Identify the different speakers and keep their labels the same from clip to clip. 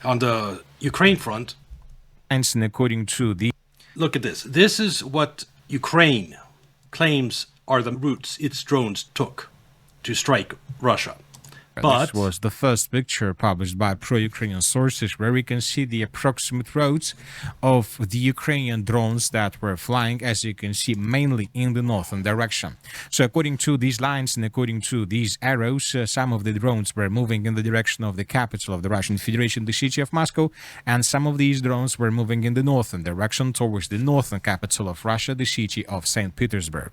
Speaker 1: On the Ukraine front,
Speaker 2: and according to the...
Speaker 1: Look at this. This is what Ukraine claims are the routes its drones took to strike Russia. But
Speaker 2: this was the first picture published by pro-Ukrainian sources, where we can see the approximate routes of the Ukrainian drones that were flying, as you can see, mainly in the northern direction. So according to these lines and according to these arrows, some of the drones were moving in the direction of the capital of the Russian Federation, the city of Moscow, and some of these drones were moving in the northern direction towards the northern capital of Russia, the city of St. Petersburg.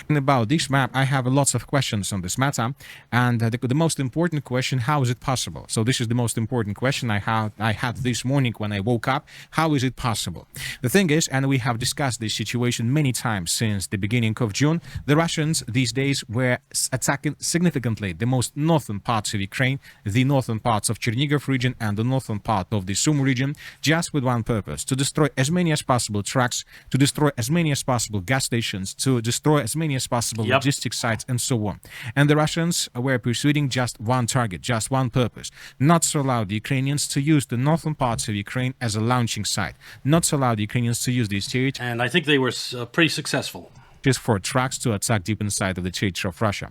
Speaker 2: And about this map, I have lots of questions on this matter, and the most important question: how is it possible? So this is the most important question I had this morning when I woke up. How is it possible? The thing is, and we have discussed this situation many times since the beginning of June, the Russians these days were attacking significantly the most northern parts of Ukraine, the northern parts of Chernihiv region and the northern part of the Sumy region, just with one purpose: to destroy as many as possible trucks, to destroy as many as possible gas stations, to destroy as many as possible logistics sites, and so on. And the Russians were pursuing just one target, just one purpose: not to allow the Ukrainians to use the northern parts of Ukraine as a launching site, not to allow the Ukrainians to use these territories.
Speaker 1: And I think they were pretty successful.
Speaker 2: Just for trucks to attack deep inside of the territory of Russia.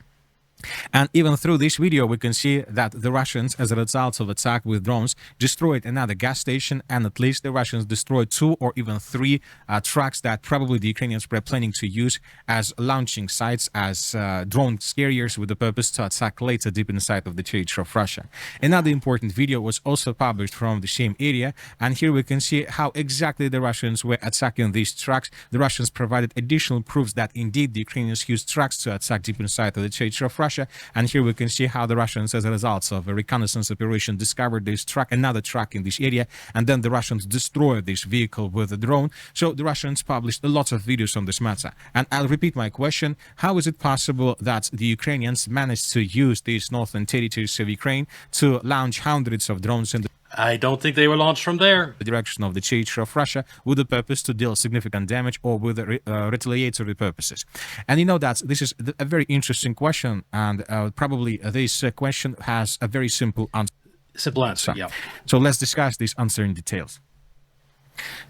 Speaker 2: And even through this video, we can see that the Russians, as a result of attack with drones, destroyed another gas station, and at least the Russians destroyed 2 or even 3 trucks that probably the Ukrainians were planning to use as launching sites, as drone carriers, with the purpose to attack later deep inside of the territory of Russia. Another important video was also published from the same area, and here we can see how exactly the Russians were attacking these trucks. The Russians provided additional proofs that indeed the Ukrainians used trucks to attack deep inside of the territory of Russia. And here we can see how the Russians, as a result of a reconnaissance operation, discovered this truck, another truck in this area, and then the Russians destroyed this vehicle with a drone. So the Russians published a lot of videos on this matter. And I'll repeat my question: how is it possible that the Ukrainians managed to use these northern territories of Ukraine to launch hundreds of drones in the...
Speaker 1: I don't think they were launched from there.
Speaker 2: The direction of the territory of Russia, with the purpose to deal significant damage or with retaliatory purposes. And you know that this is a very interesting question, and probably this question has a very simple answer.
Speaker 1: Simple answer, yeah.
Speaker 2: So let's discuss this answer in details.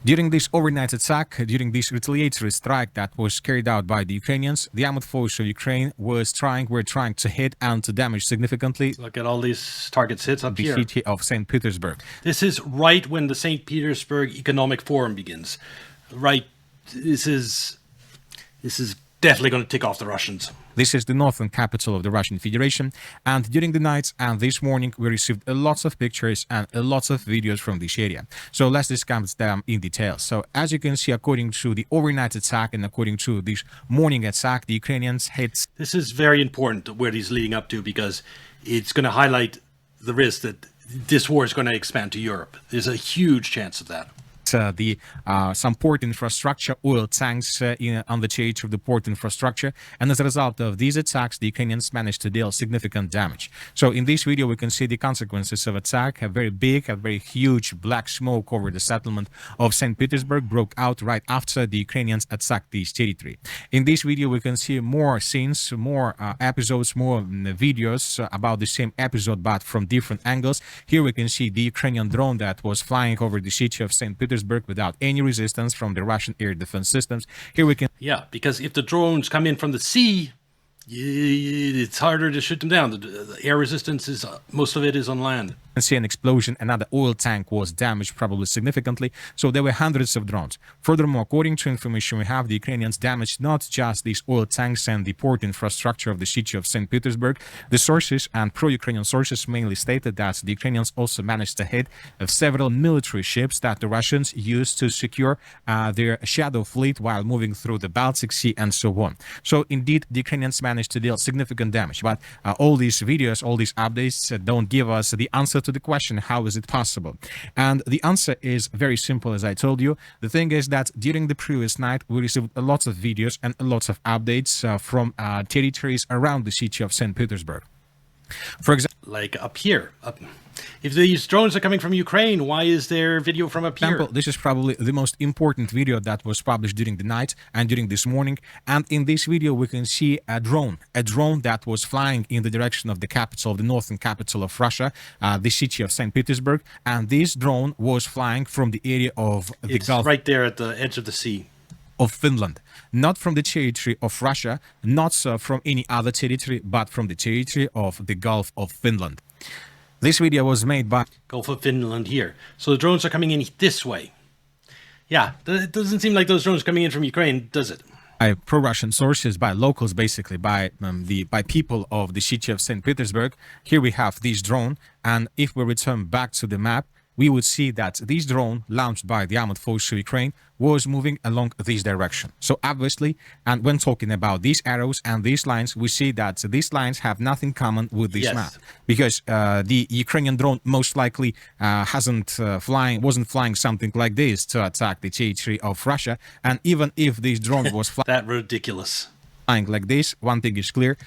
Speaker 2: During this overnight attack, during this retaliatory strike that was carried out by the Ukrainians, the armed force of Ukraine were trying to hit and to damage significantly.
Speaker 1: Look at all these targets hits up here.
Speaker 2: The city of St. Petersburg.
Speaker 1: This is right when the St. Petersburg Economic Forum begins. Right, this is definitely going to tick off the Russians.
Speaker 2: This is the northern capital of the Russian Federation, and during the night and this morning we received a lot of pictures and a lot of videos from this area. So let's discuss them in detail. So as you can see, according to the overnight attack and according to this morning attack, the Ukrainians hit...
Speaker 1: This is very important where he's leading up to, because it's going to highlight the risk that this war is going to expand to Europe. There's a huge chance of that.
Speaker 2: Some port infrastructure, oil tanks on the territory of the port infrastructure, and as a result of these attacks, the Ukrainians managed to deal significant damage. So in this video, we can see the consequences of attack. A very big, a very huge black smoke over the settlement of St. Petersburg broke out right after the Ukrainians attacked this territory. In this video, we can see more scenes, more episodes, more videos about the same episode, but from different angles. Here we can see the Ukrainian drone that was flying over the city of St. Petersburg without any resistance from the Russian air defense systems. Here we can...
Speaker 1: Yeah, because if the drones come in from the sea, it's harder to shoot them down. The air resistance is, most of it is on land.
Speaker 2: can see an explosion. Another oil tank was damaged, probably significantly. So there were hundreds of drones. Furthermore, according to information we have, the Ukrainians damaged not just these oil tanks and the port infrastructure of the city of St. Petersburg. The sources and pro-Ukrainian sources mainly stated that the Ukrainians also managed to hit several military ships that the Russians used to secure their shadow fleet while moving through the Baltic Sea and so on. So indeed, the Ukrainians managed to deal significant damage. But all these videos, all these updates don't give us the answer to the question, how is it possible? And the answer is very simple, as I told you. The thing is that during the previous night, we received a lot of videos and a lot of updates from territories around the city of St. Petersburg. For example,
Speaker 1: like up here. If these drones are coming from Ukraine, why is there video from up here?
Speaker 2: This is probably the most important video that was published during the night and during this morning. And in this video, we can see a drone that was flying in the direction of the capital, the northern capital of Russia, the city of St. Petersburg. And this drone was flying from the area of the Gulf
Speaker 1: right there at the edge of the sea.
Speaker 2: Of Finland, not from the territory of Russia, not from any other territory, but from the territory of the Gulf of Finland. This video was made by
Speaker 1: Gulf of Finland here. So the drones are coming in this way. Yeah, it doesn't seem like those drones are coming in from Ukraine, does it?
Speaker 2: By pro-Russian sources, by locals, basically, by people of the city of St. Petersburg. Here we have this drone, and if we return back to the map, we would see that this drone launched by the armed forces of Ukraine was moving along this direction. So obviously, and when talking about these arrows and these lines, we see that these lines have nothing common with this map, because the Ukrainian drone most likely wasn't flying something like this to attack the territory of Russia. And even if this drone was
Speaker 1: that ridiculous
Speaker 2: flying like this, one thing is clear.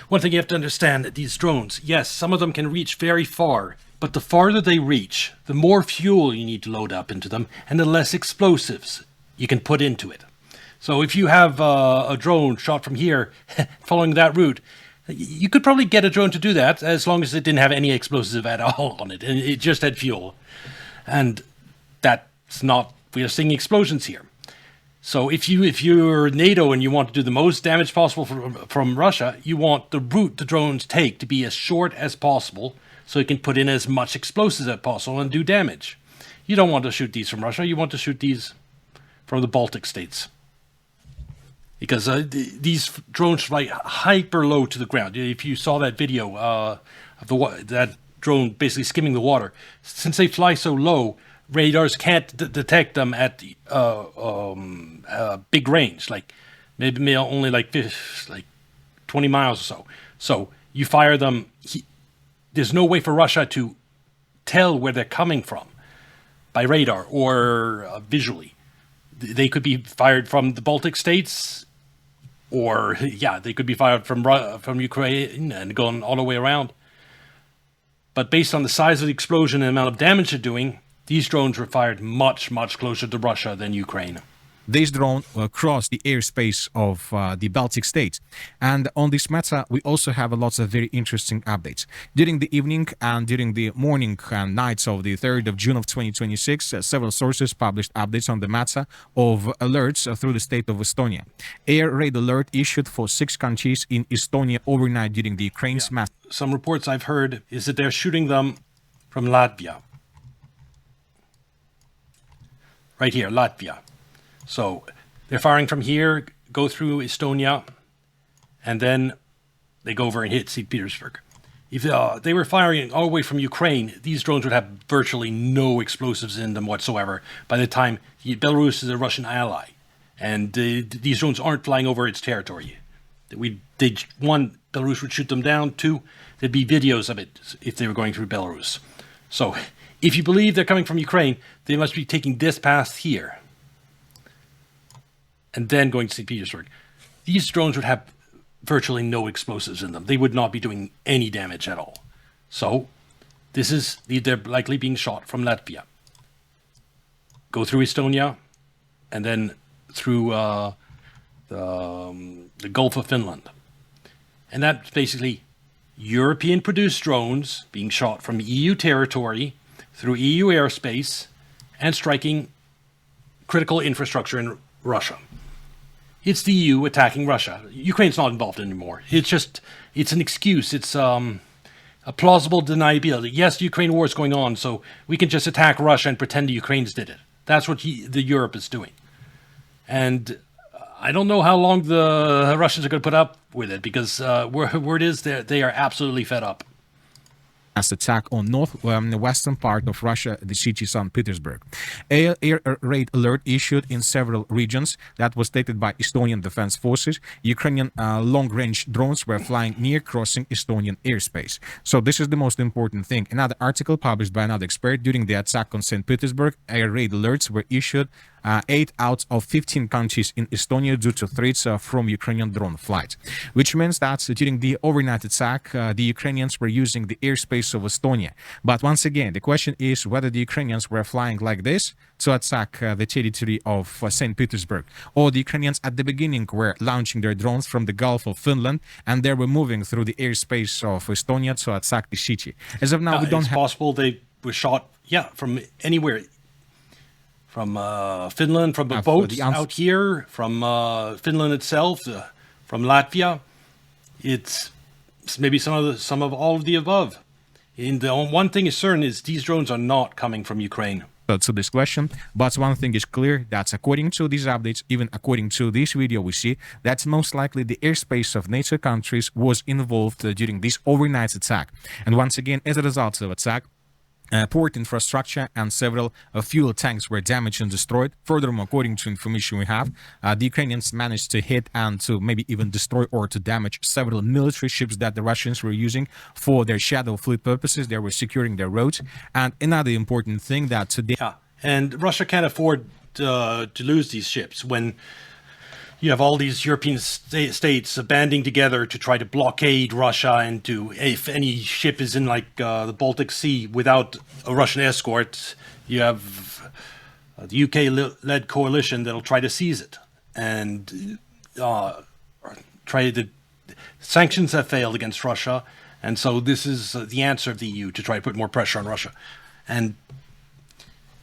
Speaker 1: One thing you have to understand, these drones, yes, some of them can reach very far. But the farther they reach, the more fuel you need to load up into them, and the less explosives you can put into it. So if you have a drone shot from here, following that route, you could probably get a drone to do that, as long as it didn't have any explosive at all on it, and it just had fuel. And that's not, we are seeing explosions here. So if you're NATO and you want to do the most damage possible from Russia, you want the route the drones take to be as short as possible, so you can put in as much explosives as possible and do damage. You don't want to shoot these from Russia. You want to shoot these from the Baltic states. Because these drones fly hyper low to the ground. If you saw that video of that drone basically skimming the water, since they fly so low, radars can't detect them at big range, like maybe only like 20 miles or so. So you fire them. There's no way for Russia to tell where they're coming from by radar or visually. They could be fired from the Baltic states, or they could be fired from Ukraine and going all the way around. But based on the size of the explosion and the amount of damage they're doing, these drones were fired much, much closer to Russia than Ukraine.
Speaker 2: This drone crossed the airspace of the Baltic states. And on this matter, we also have lots of very interesting updates. During the evening and during the morning and nights of the 3rd of June of 2026, several sources published updates on the matter of alerts through the state of Estonia. Air raid alert issued for 6 countries in Estonia overnight during the Ukraine's mass.
Speaker 1: Some reports I've heard is that they're shooting them from Latvia. Right here, Latvia. So they're firing from here, go through Estonia, and then they go over and hit St. Petersburg. If they were firing all the way from Ukraine, these drones would have virtually no explosives in them whatsoever by the time Belarus is a Russian ally. And these drones aren't flying over its territory. One, Belarus would shoot them down. 2, there'd be videos of it if they were going through Belarus. So if you believe they're coming from Ukraine, they must be taking this path here and then going to St. Petersburg. These drones would have virtually no explosives in them. They would not be doing any damage at all. So they're likely being shot from Latvia. Go through Estonia, and then through the Gulf of Finland. And that's basically European-produced drones being shot from EU territory through EU airspace and striking critical infrastructure in Russia. It's the EU attacking Russia. Ukraine's not involved anymore. It's an excuse. It's a plausible deniability. Yes, the Ukraine war is going on, so we can just attack Russia and pretend the Ukrainians did it. That's what the Europe is doing. And I don't know how long the Russians are going to put up with it, because word is they are absolutely fed up.
Speaker 2: Attack on the western part of Russia, the city St. Petersburg. Air raid alert issued in several regions. That was stated by Estonian Defense Forces. Ukrainian long-range drones were flying near crossing Estonian airspace. So this is the most important thing. Another article published by another expert: during the attack on St. Petersburg, air raid alerts were issued 8 out of 15 countries in Estonia due to threats from Ukrainian drone flight, which means that during the overnight attack, the Ukrainians were using the airspace of Estonia. But once again, the question is whether the Ukrainians were flying like this to attack the territory of St. Petersburg, or the Ukrainians at the beginning were launching their drones from the Gulf of Finland and they were moving through the airspace of Estonia to attack the city. As of now, we don't
Speaker 1: it's
Speaker 2: have...
Speaker 1: possible they were shot, from anywhere. From Finland, from the boats out here, from Finland itself, from Latvia. It's maybe some of all of the above. And the one thing is certain is these drones are not coming from Ukraine.
Speaker 2: To this question, but one thing is clear, that according to these updates, even according to this video, we see that most likely the airspace of NATO countries was involved during this overnight attack. And once again, as a result of attack, port infrastructure and several fuel tanks were damaged and destroyed. Furthermore, according to information we have, the Ukrainians managed to hit and to maybe even destroy or to damage several military ships that the Russians were using for their shadow fleet purposes. They were securing their roads. And another important thing that today...
Speaker 1: Yeah, and Russia can't afford to lose these ships when you have all these European states banding together to try to blockade Russia, and if any ship is in like the Baltic Sea without a Russian escort, you have the UK-led coalition that'll try to seize it. And sanctions have failed against Russia, and so this is the answer of the EU to try to put more pressure on Russia. And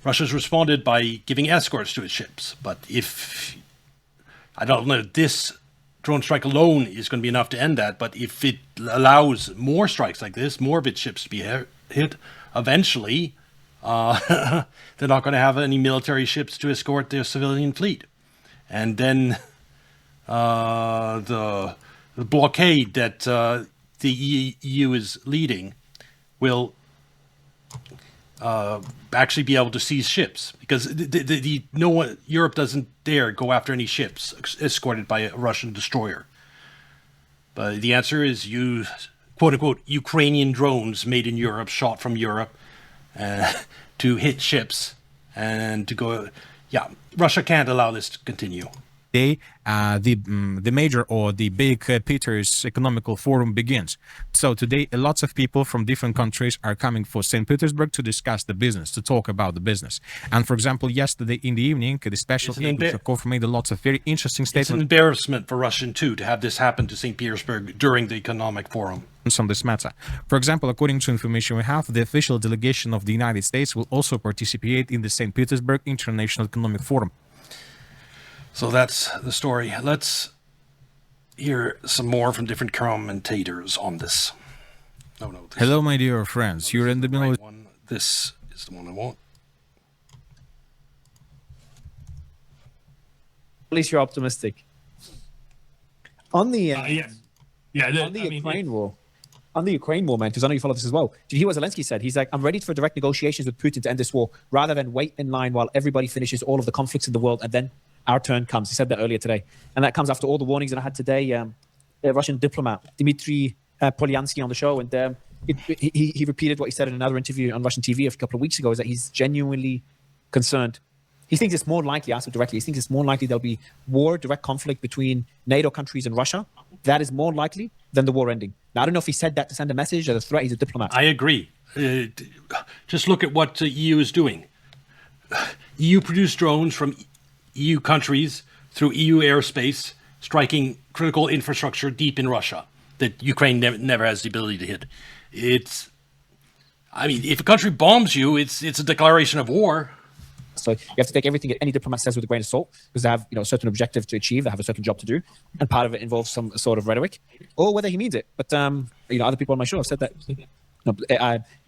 Speaker 1: Russia's responded by giving escorts to its ships, but if... I don't know if this drone strike alone is going to be enough to end that, but if it allows more strikes like this, more of its ships to be hit, eventually they're not going to have any military ships to escort their civilian fleet. And then the blockade that the EU is leading will actually be able to seize ships, because Europe doesn't dare go after any ships escorted by a Russian destroyer. But the answer is quote unquote Ukrainian drones made in Europe, shot from Europe, to hit ships and to go. Yeah, Russia can't allow this to continue.
Speaker 2: Today, the major or the big Peters Economical Forum begins. So today, lots of people from different countries are coming for St. Petersburg to discuss the business, to talk about the business. And for example, yesterday in the evening, the special Shukov made lots of very interesting statements.
Speaker 1: It's an embarrassment for Russia too to have this happen to St. Petersburg during the economic forum.
Speaker 2: On this matter. For example, according to information we have, the official delegation of the United States will also participate in the St. Petersburg International Economic Forum.
Speaker 1: So that's the story. Let's hear some more from different commentators on this.
Speaker 2: Hello, my dear friends. You're in the middle of...
Speaker 1: This is the one I want.
Speaker 3: At least you're optimistic. On the Ukraine war. On the Ukraine war, man, because I know you follow this as well. Did you hear what Zelensky said? He's like, I'm ready for direct negotiations with Putin to end this war, rather than wait in line while everybody finishes all of the conflicts in the world and then our turn comes. He said that earlier today. And that comes after all the warnings that I had today. A Russian diplomat, Dmitry Polyansky, on the show. And he repeated what he said in another interview on Russian TV a couple of weeks ago, is that he's genuinely concerned. He thinks it's more likely, asked him directly, he thinks it's more likely there'll be war, direct conflict between NATO countries and Russia. That is more likely than the war ending. Now, I don't know if he said that to send a message or the threat. He's a diplomat.
Speaker 1: I agree. Just look at what the EU is doing. EU produced drones from EU countries through EU airspace, striking critical infrastructure deep in Russia that Ukraine never has the ability to hit. If a country bombs you, it's a declaration of war.
Speaker 3: So you have to take everything that any diplomat says with a grain of salt, because they have a certain objective to achieve, they have a certain job to do, and part of it involves some sort of rhetoric, or whether he means it. But other people on my show have said that.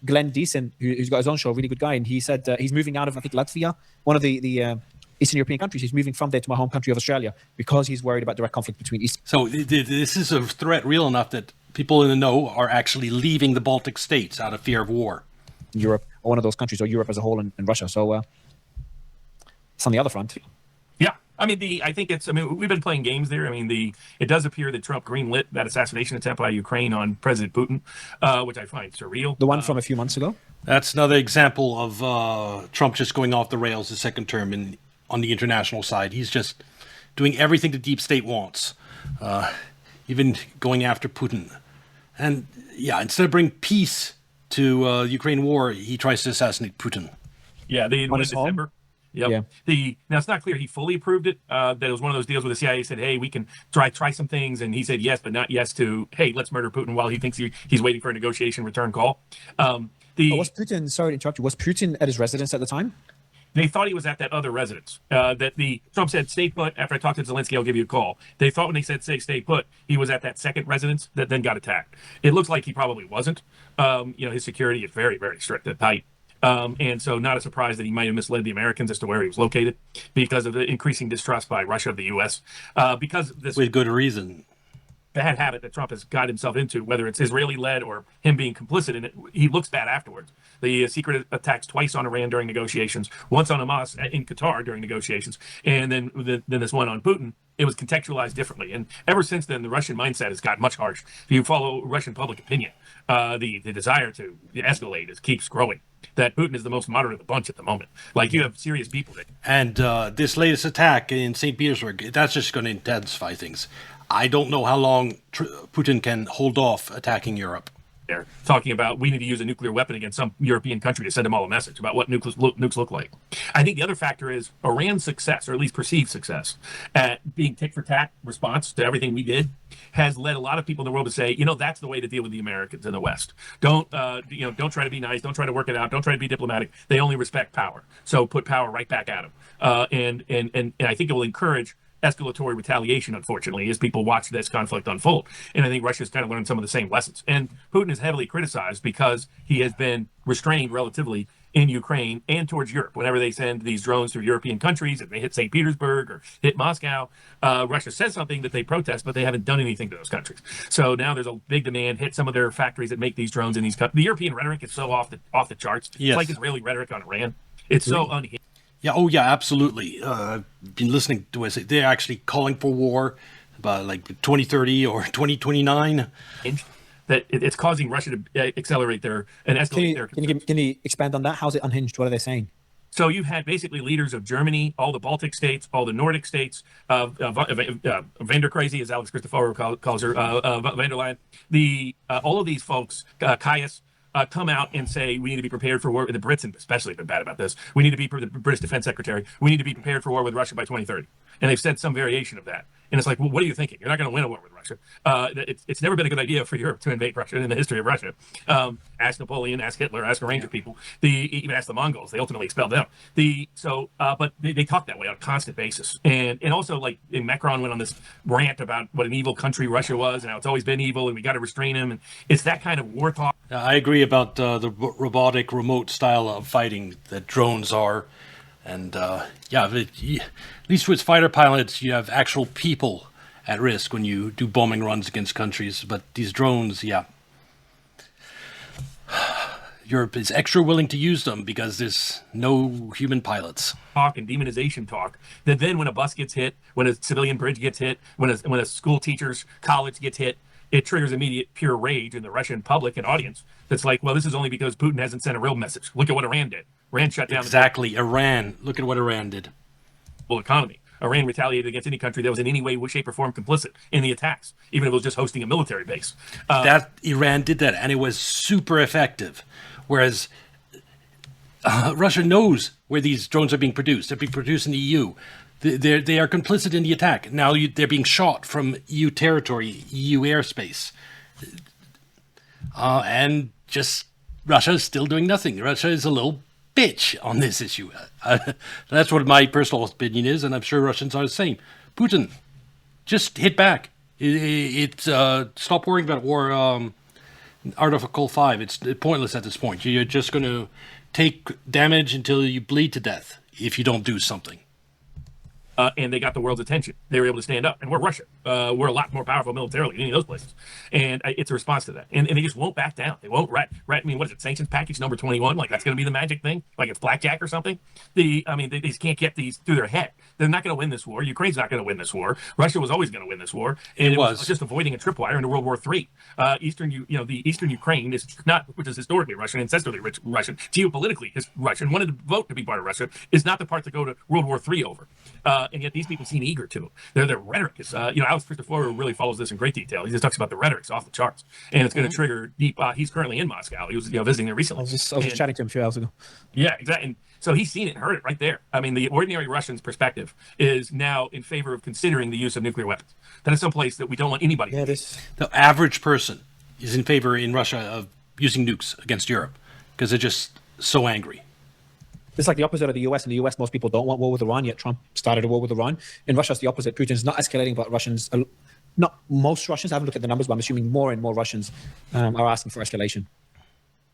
Speaker 3: Glenn Deason, who's got his own show, a really good guy, and he said he's moving out of, I think, Latvia, one of the Eastern European countries. He's moving from there to my home country of Australia because he's worried about direct conflict between East.
Speaker 1: So this is a threat real enough that people in the know are actually leaving the Baltic states out of fear of war.
Speaker 3: Europe, or one of those countries, or Europe as a whole, and Russia. So it's on the other front.
Speaker 4: Yeah. I think we've been playing games there. It does appear that Trump greenlit that assassination attempt by Ukraine on President Putin, which I find surreal.
Speaker 3: The one from a few months ago?
Speaker 1: That's another example of Trump just going off the rails the second term in on the international side. He's just doing everything the deep state wants, even going after Putin. And yeah, instead of bringing peace to the Ukraine war, he tries to assassinate Putin.
Speaker 4: Yeah, they in December. Yep.
Speaker 3: Yeah.
Speaker 4: Now it's not clear he fully approved it. That it was one of those deals where the CIA said, "Hey, we can try some things," and he said yes, but not yes to, "Hey, let's murder Putin," while he thinks he's waiting for a negotiation return call.
Speaker 3: Was Putin? Sorry to interrupt you. Was Putin at his residence at the time?
Speaker 4: They thought he was at that other residence. Trump said, "Stay put." After I talked to Zelensky, I'll give you a call. They thought when they said, stay put, he was at that second residence that then got attacked. It looks like he probably wasn't. His security is very, very strict and tight. And so not a surprise that he might have misled the Americans as to where he was located because of the increasing distrust by Russia of the U.S. Because of this
Speaker 1: With good reason.
Speaker 4: bad habit that Trump has got himself into, whether it's Israeli-led or him being complicit in it, he looks bad afterwards. The secret attacks twice on Iran during negotiations, once on Hamas in Qatar during negotiations, and then this one on Putin. It was contextualized differently. And ever since then, the Russian mindset has gotten much harsh. If you follow Russian public opinion, the desire to escalate keeps growing. That Putin is the most moderate of the bunch at the moment. Like, you have serious people that...
Speaker 1: And this latest attack in St. Petersburg, that's just going to intensify things. I don't know how long Putin can hold off attacking Europe.
Speaker 4: They're talking about we need to use a nuclear weapon against some European country to send them all a message about what nukes look like. I think the other factor is Iran's success, or at least perceived success, at being tit for tat response to everything we did, has led a lot of people in the world to say, that's the way to deal with the Americans in the West. Don't try to be nice. Don't try to work it out. Don't try to be diplomatic. They only respect power. So put power right back at them. And I think it will encourage escalatory retaliation, unfortunately, as people watch this conflict unfold. And I think Russia's kind of learned some of the same lessons. And Putin is heavily criticized because he has been restrained relatively in Ukraine and towards Europe. Whenever they send these drones through European countries, if they hit St. Petersburg or hit Moscow, Russia says something that they protest, but they haven't done anything to those countries. So now there's a big demand, hit some of their factories that make these drones in these countries. The European rhetoric is so off the charts.
Speaker 1: Yes.
Speaker 4: It's like Israeli rhetoric on Iran. It's so unhinged.
Speaker 1: Yeah, absolutely. I've been listening to it. They're actually calling for war by like 2030 or 2029.
Speaker 4: That it's causing Russia to accelerate and escalate their...
Speaker 3: Can you expand on that? How's it unhinged? What are they saying?
Speaker 4: So you had basically leaders of Germany, all the Baltic states, all the Nordic states, Vander Crazy, as Alex Christoforou calls her, van der Leyen. All of these folks, Caius, come out and say we need to be prepared for war. The Brits especially have been bad about this. We need to be, the British Defense Secretary, we need to be prepared for war with Russia by 2030. And they've said some variation of that. And it's like, well, what are you thinking? You're not going to win a war with Russia. It's never been a good idea for Europe to invade Russia in the history of Russia. Ask Napoleon, ask Hitler, ask a range of people. Even ask the Mongols. They ultimately expelled them. But they talk that way on a constant basis. And also, like, Macron went on this rant about what an evil country Russia was and how it's always been evil and we got to restrain him. And it's that kind of war talk.
Speaker 1: I agree about the robotic remote style of fighting that drones are. And at least with fighter pilots, you have actual people at risk when you do bombing runs against countries. But these drones, Europe is extra willing to use them because there's no human pilots.
Speaker 4: Talk and demonization talk that then when a bus gets hit, when a civilian bridge gets hit, when a school teacher's college gets hit, it triggers immediate pure rage in the Russian public and audience. That's like, well, this is only because Putin hasn't sent a real message. Look at what Iran did. Iran shut down
Speaker 1: Iran. Look at what Iran did.
Speaker 4: The economy. Iran retaliated against any country that was in any way, shape, or form complicit in the attacks, even if it was just hosting a military base.
Speaker 1: Iran did that, and it was super effective. Whereas Russia knows where these drones are being produced. They're being produced in the EU. They are complicit in the attack. Now they're being shot from EU territory, EU airspace. And just Russia is still doing nothing. Russia is a little bitch on this issue. That's what my personal opinion is, and I'm sure Russians are the same. Putin, just hit back. Stop worrying about war. Article 5, it's pointless at this point. You're just going to take damage until you bleed to death if you don't do something.
Speaker 4: and they got the world's attention. They were able to stand up, and we're Russia. We're a lot more powerful militarily than any of those places, and it's a response to that. And they just won't back down. They won't rat. I mean, what is it? Sanctions package number 21? Like that's going to be the magic thing? Like it's blackjack or something? They just can't get these through their head. They're not going to win this war. Ukraine's not going to win this war. Russia was always going to win this war, and it was just avoiding a tripwire into World War III. The Eastern Ukraine is not, which is historically Russian, ancestrally Russian, geopolitically is Russian, wanted to vote to be part of Russia, is not the part to go to World War III over. And yet these people seem eager to. Their rhetoric is, Alex Christoforou really follows this in great detail. He just talks about the rhetoric's off the charts, and it's going to trigger deep. He's currently in Moscow. He was visiting there recently.
Speaker 3: I was just chatting to him a few hours ago.
Speaker 4: Yeah, exactly. And so he's seen it and heard it right there. I mean, the ordinary Russian's perspective is now in favor of considering the use of nuclear weapons. That is someplace that we don't want anybody.
Speaker 3: Yeah,
Speaker 1: the average person is in favor in Russia of using nukes against Europe because they're just so angry.
Speaker 3: It's like the opposite of the US. In the US, most people don't want war with Iran, yet Trump started a war with Iran. In Russia, it's the opposite. Putin's not escalating, but Russians, not most Russians, I haven't looked at the numbers, but I'm assuming more and more Russians are asking for escalation.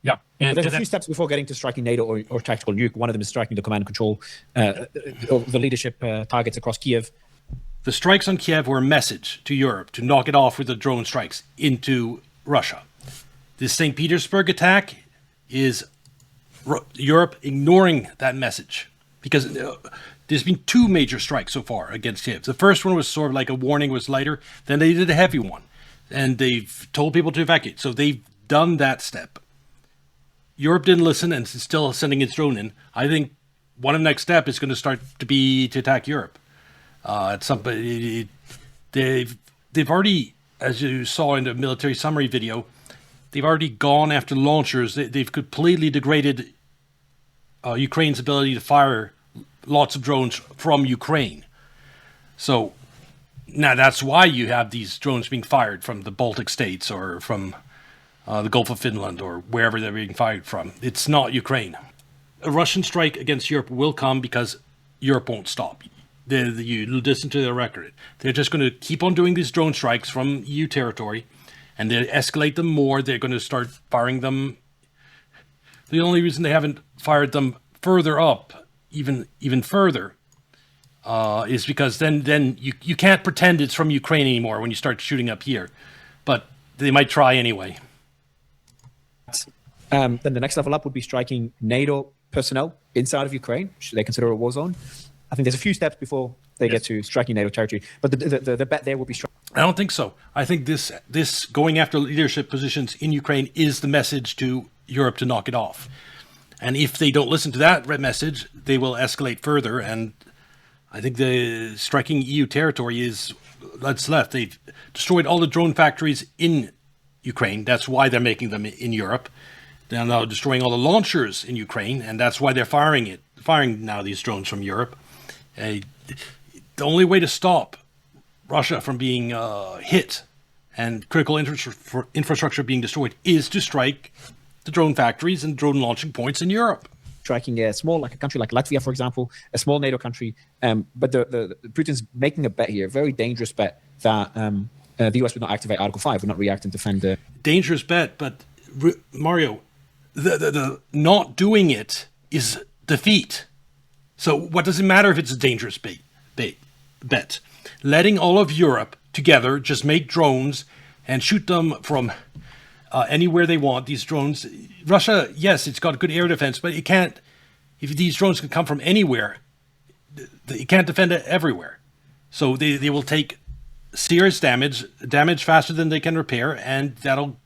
Speaker 4: Yeah.
Speaker 3: And there's a few steps before getting to striking NATO or tactical nuke. One of them is striking the command and control, the leadership targets across Kiev.
Speaker 1: The strikes on Kiev were a message to Europe to knock it off with the drone strikes into Russia. This St. Petersburg attack is Europe ignoring that message because there's been two major strikes so far against Kiev. The first one was sort of like a warning, was lighter. Then they did a heavy one, and they've told people to evacuate. So they've done that step. Europe didn't listen and is still sending its drone in. I think one of the next step is going to start to be to attack Europe. They've already, as you saw in the military summary video, they've already gone after launchers. They've completely degraded Ukraine's ability to fire lots of drones from Ukraine. So now that's why you have these drones being fired from the Baltic states or from the Gulf of Finland or wherever they're being fired from. It's not Ukraine. A Russian strike against Europe will come because Europe won't stop. You listen to their record. They're just going to keep on doing these drone strikes from EU territory, and they escalate them more. They're going to start firing them. The only reason they haven't fired them further up, even further, is because then you can't pretend it's from Ukraine anymore when you start shooting up here. But they might try anyway.
Speaker 3: Then the next level up would be striking NATO personnel inside of Ukraine, which they consider a war zone. I think there's a few steps before they get to striking NATO territory, but the bet there will be strong.
Speaker 1: I don't think so. I think this going after leadership positions in Ukraine is the message to Europe to knock it off. And if they don't listen to that message, they will escalate further. And I think the striking EU territory is that's left. They've destroyed all the drone factories in Ukraine. That's why they're making them in Europe. They're now destroying all the launchers in Ukraine, and that's why they're firing now these drones from Europe. The only way to stop Russia from being hit and critical infrastructure being destroyed is to strike the drone factories and drone launching points in Europe.
Speaker 3: Striking a country like Latvia, for example, a small NATO country. But the Putin's making a bet here, a very dangerous bet, that the US would not activate Article 5, would not react and defend.
Speaker 1: Dangerous bet, but Mario, the not doing it is defeat. So what does it matter if it's a dangerous bet? Letting all of Europe together just make drones and shoot them from anywhere they want. These drones, Russia, yes, it's got good air defense, but it can't. If these drones can come from anywhere, it can't defend it everywhere. So they will take serious damage faster than they can repair, and that'll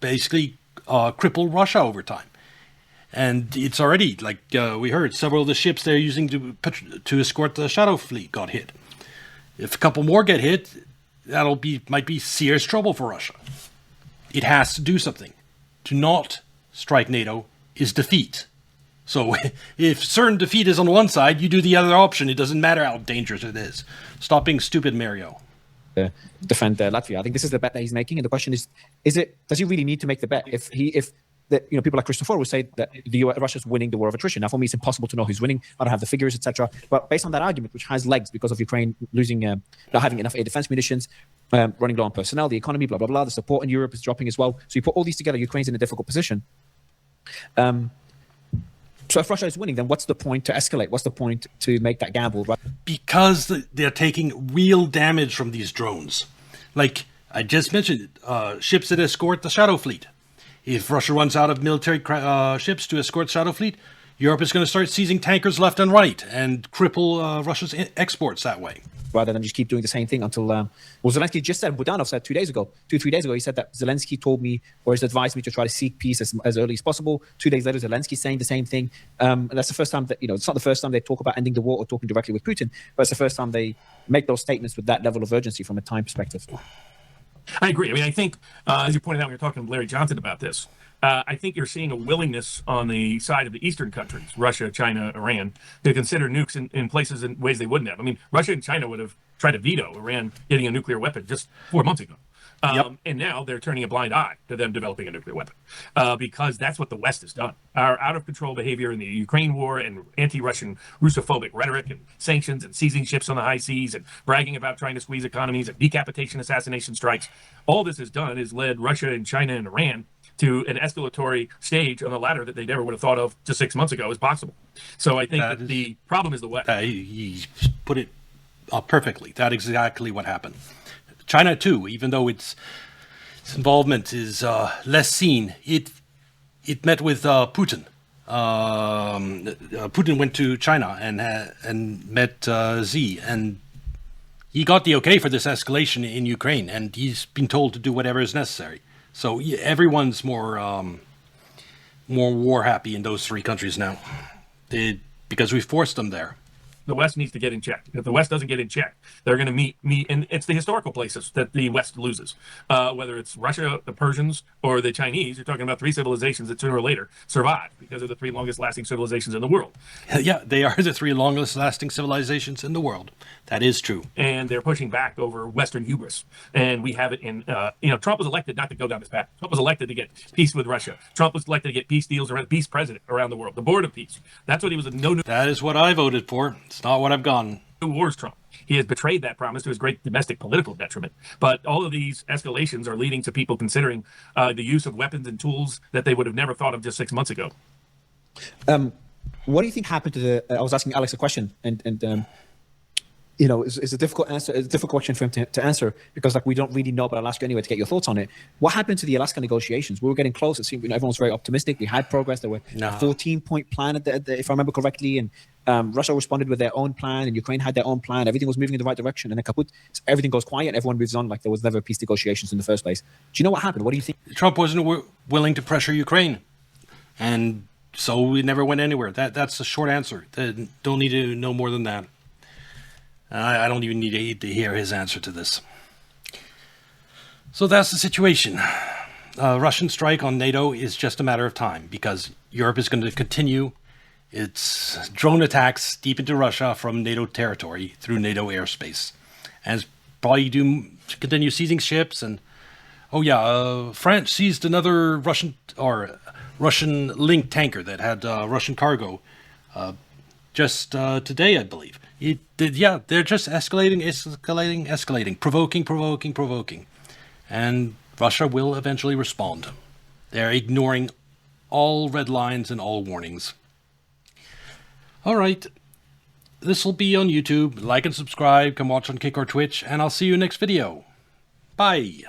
Speaker 1: basically cripple Russia over time. And it's already, like we heard, several of the ships they're using to escort the Shadow Fleet got hit. If a couple more get hit, might be serious trouble for Russia. It has to do something. To not strike NATO is defeat. So if certain defeat is on one side, you do the other option. It doesn't matter how dangerous it is. Stop being stupid, Mario.
Speaker 3: Defend Latvia. I think this is the bet that he's making, and the question is it? Does he really need to make the bet? If people like Christoforou would say that Russia's winning the war of attrition. Now, for me, it's impossible to know who's winning. I don't have the figures, etc. But based on that argument, which has legs because of Ukraine losing, not having enough air defense munitions, running low on personnel, the economy, blah blah blah, the support in Europe is dropping as well. So you put all these together, Ukraine's in a difficult position. So So if Russia is winning, then what's the point to escalate? What's the point to make that gamble? Right?
Speaker 1: Because they're taking real damage from these drones. Like I just mentioned, ships that escort the Shadow Fleet. If Russia runs out of military ships to escort Shadow Fleet, Europe is going to start seizing tankers left and right and cripple Russia's exports that way.
Speaker 3: Rather than just keep doing the same thing until... well, Zelensky just said, Budanov said 3 days ago, he said that Zelensky told me, or has advised me to try to seek peace as early as possible. 2 days later, Zelensky saying the same thing. And that's the first time that, it's not the first time they talk about ending the war or talking directly with Putin, but it's the first time they make those statements with that level of urgency from a time perspective.
Speaker 4: I agree. I mean, I think, as you pointed out, we were talking to Larry Johnson about this. I think you're seeing a willingness on the side of the Eastern countries, Russia, China, Iran, to consider nukes in places in ways they wouldn't have. I mean, Russia and China would have tried to veto Iran getting a nuclear weapon just 4 months ago. And now they're turning a blind eye to them developing a nuclear weapon because that's what the West has done. Our out-of-control behavior in the Ukraine war and anti-Russian Russophobic rhetoric and sanctions and seizing ships on the high seas and bragging about trying to squeeze economies and decapitation assassination strikes, all this has done is led Russia and China and Iran to an escalatory stage on the ladder that they never would have thought of just 6 months ago as possible. So I think that the problem is the West.
Speaker 1: He put it perfectly. That's exactly what happened. China, too, even though its involvement is less seen, it met with Putin. Putin went to China and met Xi, and he got the okay for this escalation in Ukraine, and he's been told to do whatever is necessary. So everyone's more war happy in those three countries now, because we forced them there.
Speaker 4: The West needs to get in check. If the West doesn't get in check, they're going to meet, and it's the historical places that the West loses. Whether it's Russia, the Persians, or the Chinese, you're talking about three civilizations that sooner or later survive because they're the three longest-lasting civilizations in the world.
Speaker 1: Yeah, they are the three longest-lasting civilizations in the world. That is true.
Speaker 4: And they're pushing back over Western hubris. And we have it in, Trump was elected not to go down this path. Trump was elected to get peace with Russia. Trump was elected to get peace deals around peace president around the world, the board of peace. That's what he was.
Speaker 1: That is what I voted for. It's not what I've gotten.
Speaker 4: New wars, Trump. He has betrayed that promise to his great domestic political detriment. But all of these escalations are leading to people considering the use of weapons and tools that they would have never thought of just 6 months ago.
Speaker 3: What do you think happened to the? I was asking Alex a question, and it's a difficult answer. It's a difficult question for him to answer because we don't really know. But I'll ask you anyway to get your thoughts on it. What happened to the Alaska negotiations? We were getting close. It seemed everyone was very optimistic. We had progress. There were a 14-point plan, if I remember correctly, and Russia responded with their own plan, and Ukraine had their own plan. Everything was moving in the right direction, and then kaput. Everything goes quiet. Everyone moves on like there was never peace negotiations in the first place. Do you know what happened? What do you think?
Speaker 1: Trump wasn't willing to pressure Ukraine, and so we never went anywhere. That's the short answer. Don't need to know more than that. I don't even need to hear his answer to this. So that's the situation. Russian strike on NATO is just a matter of time because Europe is going to continue its drone attacks deep into Russia from NATO territory through NATO airspace. And it's probably continue seizing ships. And, France seized another Russian-linked tanker that had Russian cargo just today, I believe. They're just escalating, provoking. And Russia will eventually respond. They're ignoring all red lines and all warnings. All right. This will be on YouTube. Like and subscribe. Come watch on Kick or Twitch. And I'll see you next video. Bye.